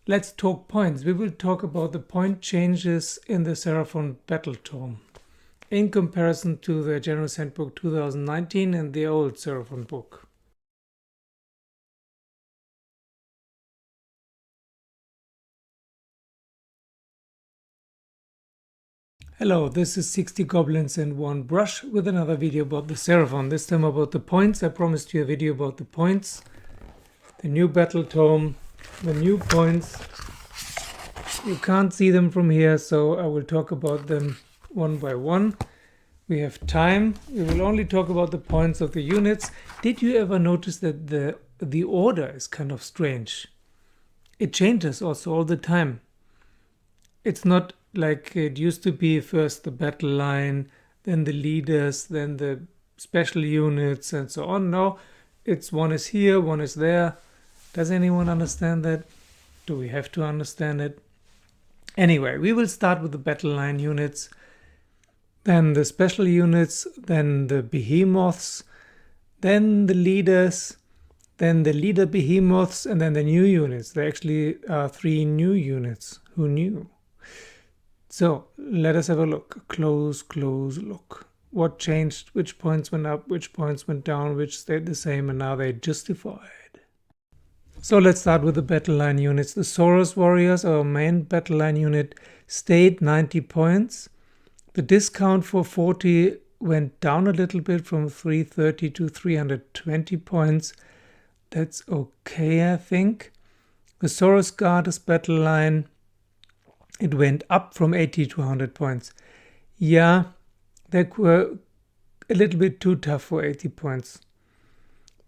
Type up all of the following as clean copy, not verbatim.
Let's talk points. We will talk about the point changes in the Seraphon battletome in comparison to the General's Handbook 2019 and the old Seraphon book. Hello, this is 60 Goblins and 1 Brush with another video about the Seraphon. This time about the points. I promised you a video about the points. The new battletome, the new points. You can't see them from here, so I will talk about them one by one. We have time. We will only talk about the points of the units. Did you ever notice that the order is kind of strange? It changes also all the time. It's not like it used to be, first the battle line, then the leaders, then the special units and so on. No, it's one is here, one is there. Does anyone understand that? Do we have to understand it? Anyway, we will start with the battle line units, then the special units, then the behemoths, then the leaders, then the leader behemoths, and then the new units. There actually are 3 new units. Who knew? So let us have a look. A close look. What changed? Which points went up? Which points went down? Which stayed the same? And now they're justified. So let's start with the battle line units. The Saurus Warriors, our main battle line unit, stayed 90 points. The discount for 40 went down a little bit from 330 to 320 points. That's okay, I think. The Saurus Guard is battle line. It went up from 80 to 100 points. Yeah, they were a little bit too tough for 80 points.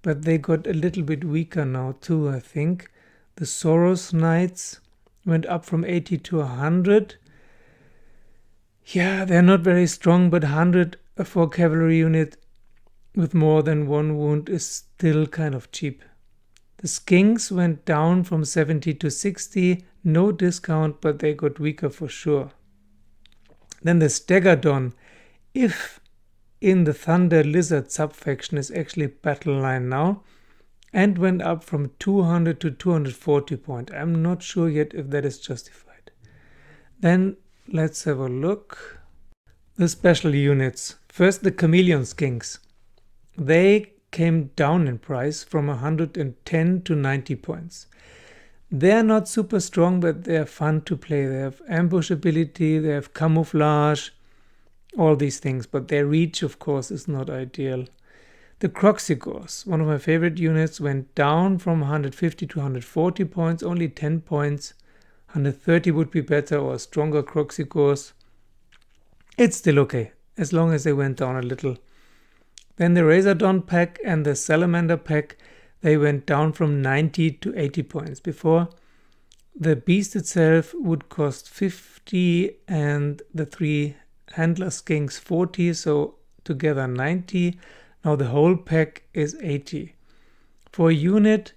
But they got a little bit weaker now too, I think. The Saurus Knights went up from 80 to 100. Yeah, they're not very strong, but 100 for a cavalry unit with more than 1 wound is still kind of cheap. The Skinks went down from 70 to 60. No discount, but they got weaker for sure. Then the Stegadon, if in the Thunder Lizard subfaction, is actually battle line now and went up from 200 to 240 point. I'm not sure yet if that is justified. Then let's have a look. The special units. First, the Chameleon Skinks. They came down in price from 110 to 90 points. They're not super strong, but they're fun to play. They have ambush ability, they have camouflage, all these things, but their reach, of course, is not ideal. The Kroxigors, one of my favorite units, went down from 150 to 140 points, only 10 points. 130 would be better, or stronger Kroxigors. It's still okay, as long as they went down a little. Then the Razordon pack and the Salamander pack, they went down from 90 to 80 points. Before, the beast itself would cost 50 and the 3 handler skinks 40, so together 90. Now the whole pack is 80. For a unit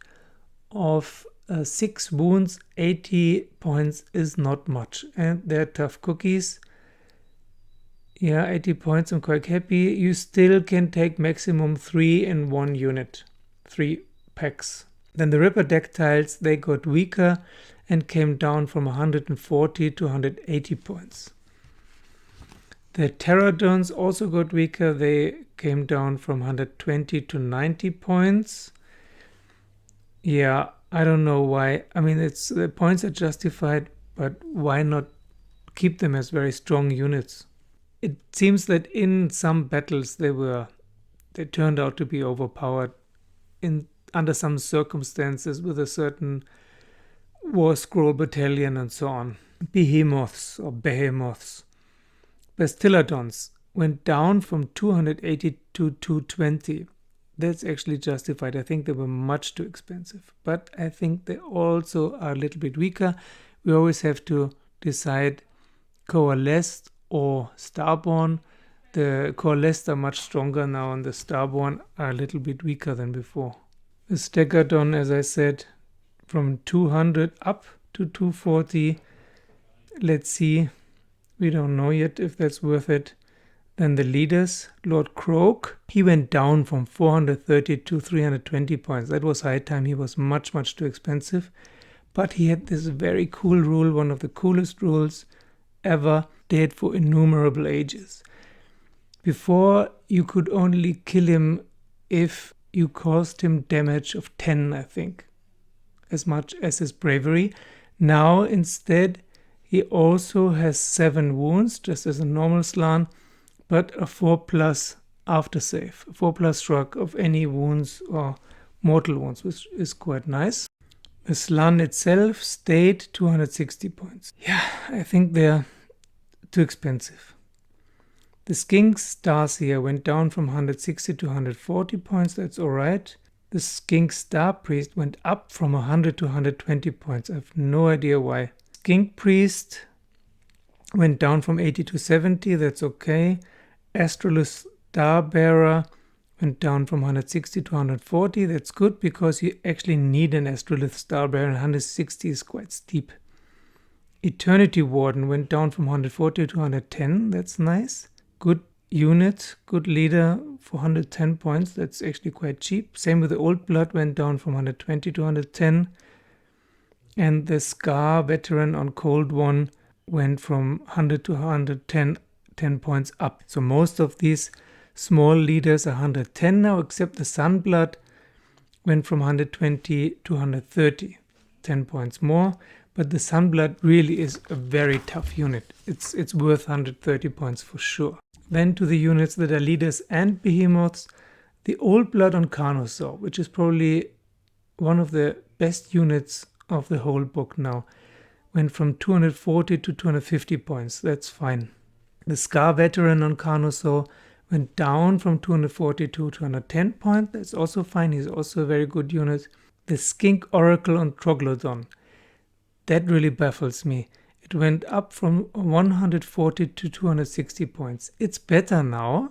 of 6 wounds, 80 points is not much. And they're tough cookies. Yeah, 80 points, I'm quite happy. You still can take maximum 3 in 1 unit. 3 packs. Then the Ripper Dactyls, they got weaker and came down from 140 to 180 points. The Pterodons also got weaker. They came down from 120 to 90 points. Yeah, I don't know why. I mean, the points are justified, but why not keep them as very strong units? It seems that in some battles they turned out to be overpowered under some circumstances with a certain war scroll battalion and so on. Behemoths. Battletons went down from 280 to 220. That's actually justified. I think they were much too expensive. But I think they also are a little bit weaker. We always have to decide Coalesced or Starborn. The Coalesced are much stronger now and the Starborn are a little bit weaker than before. The Stegadon, as I said, from 200 up to 240. Let's see. We don't know yet if that's worth it. Then the leaders, Lord Kroak, he went down from 430 to 320 points. That was high time. He was much too expensive. But he had this very cool rule, one of the coolest rules ever, dead for innumerable ages. Before, you could only kill him if you caused him damage of 10, I think, as much as his bravery. Now, instead, he also has 7 wounds, just as a normal Slan, but a 4+ aftersave, a 4+ shrug of any wounds or mortal wounds, which is quite nice. The Slan itself stayed 260 points. Yeah, I think they're too expensive. The Skinks stars here went down from 160 to 140 points, that's alright. The Skink Star Priest went up from 100 to 120 points, I have no idea why. Skink Priest went down from 80 to 70, that's okay. Astrolus Starbearer went down from 160 to 140, that's good because you actually need an Astrolith Starbearer, and 160 is quite steep. Eternity Warden went down from 140 to 110, that's nice. Good unit, good leader for 110 points, that's actually quite cheap. Same with the Old Blood, went down from 120 to 110. And the Scar Veteran on Cold One went from 100 to 110, 10 points up. So most of these small leaders are 110 now, except the Sunblood went from 120 to 130, 10 points more. But the Sunblood really is a very tough unit. It's worth 130 points for sure. Then to the units that are leaders and behemoths, the Old Blood on Carnosaur, which is probably one of the best units of the whole book now, went from 240 to 250 points. That's fine. The Scar Veteran on Carnosaur went down from 240 to 210 points. That's also fine. He's also a very good unit. The Skink Oracle on Troglodon. That really baffles me. It went up from 140 to 260 points. It's better now.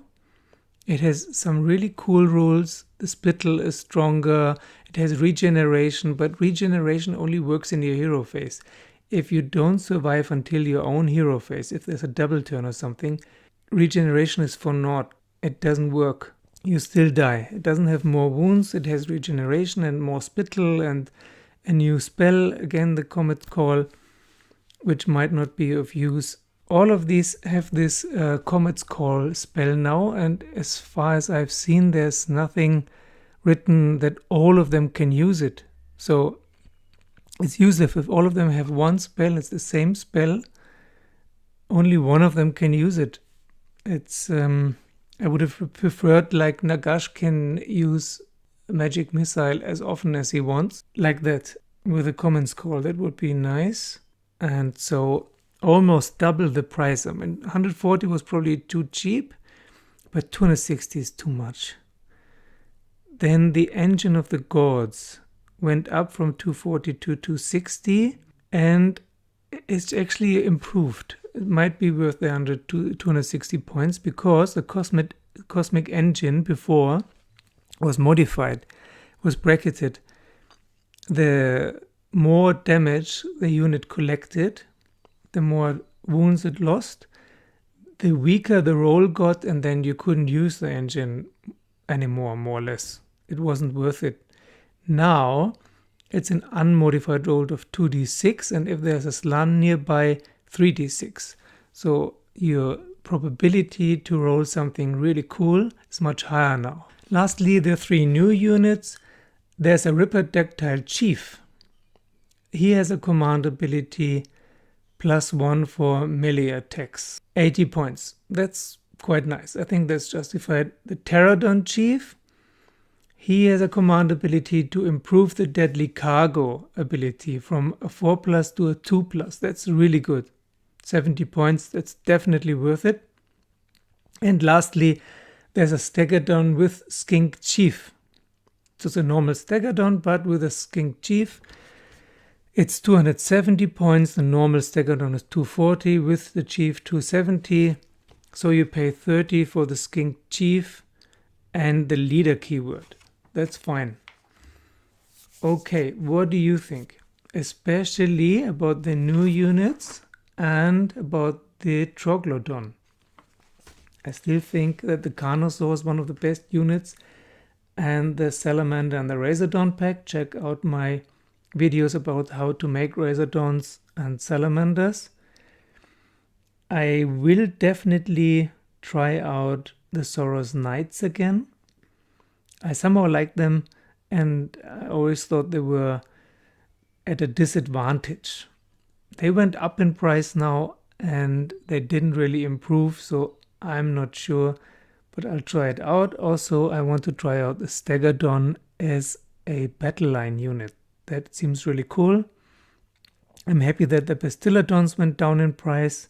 It has some really cool rules. The spittle is stronger. It has regeneration, but regeneration only works in your hero phase. If you don't survive until your own hero phase, if there's a double turn or something, regeneration is for naught. It doesn't work. You still die. It doesn't have more wounds. It has regeneration and more spittle and a new spell, again the Comet Call, which might not be of use. All of these have this Comet's Call spell now, and as far as I've seen, there's nothing written that all of them can use it. So it's useless if all of them have one spell, it's the same spell, only one of them can use it. It's I would have preferred like Nagash can use magic missile as often as he wants, like that with a Commons Call. That would be nice. And so almost double the price. I mean, 140 was probably too cheap, but 260 is too much. Then the Engine of the Gods went up from 240 to 260, and it's actually improved. It might be worth the 100 to 260 points because the cosmic engine before was modified, was bracketed. The more damage the unit collected, the more wounds it lost, the weaker the roll got, and then you couldn't use the engine anymore, more or less. It wasn't worth it. Now, it's an unmodified roll of 2d6, and if there's a Slan nearby, 3d6. So your probability to roll something really cool is much higher now. Lastly, the 3 new units. There's a Ripper-Dactyl Chief. He has a command ability +1 for melee attacks. 80 points. That's quite nice. I think that's justified. The Stegadon Chief. He has a command ability to improve the Deadly Cargo ability from a 4+ to a 2+. That's really good. 70 points. That's definitely worth it. And lastly, there's a Stegadon with Skink Chief. So it's a normal Stegadon, but with a Skink Chief. It's 270 points. The normal Stegadon is 240, with the Chief 270. So you pay 30 for the Skink Chief and the leader keyword. That's fine. Okay, what do you think? Especially about the new units and about the Troglodon. I still think that the Carnosaur is one of the best units, and the Salamander and the Razordon pack. Check out my videos about how to make Razordons and Salamanders. I will definitely try out the Saurus Knights again. I somehow like them, and I always thought they were at a disadvantage. They went up in price now, and they didn't really improve, so I'm not sure, but I'll try it out. Also, I want to try out the Stegadon as a battle line unit. That seems really cool. I'm happy that the Bastiladons went down in price,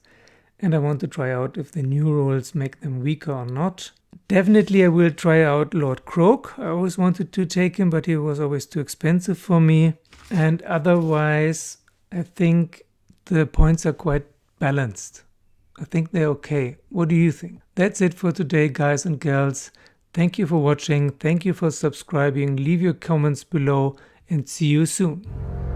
and I want to try out if the new rules make them weaker or not. Definitely I will try out Lord Kroak. I always wanted to take him, but he was always too expensive for me. And otherwise, I think the points are quite balanced. I think they're okay. What do you think? That's it for today, guys and gals. Thank you for watching. Thank you for subscribing. Leave your comments below and see you soon.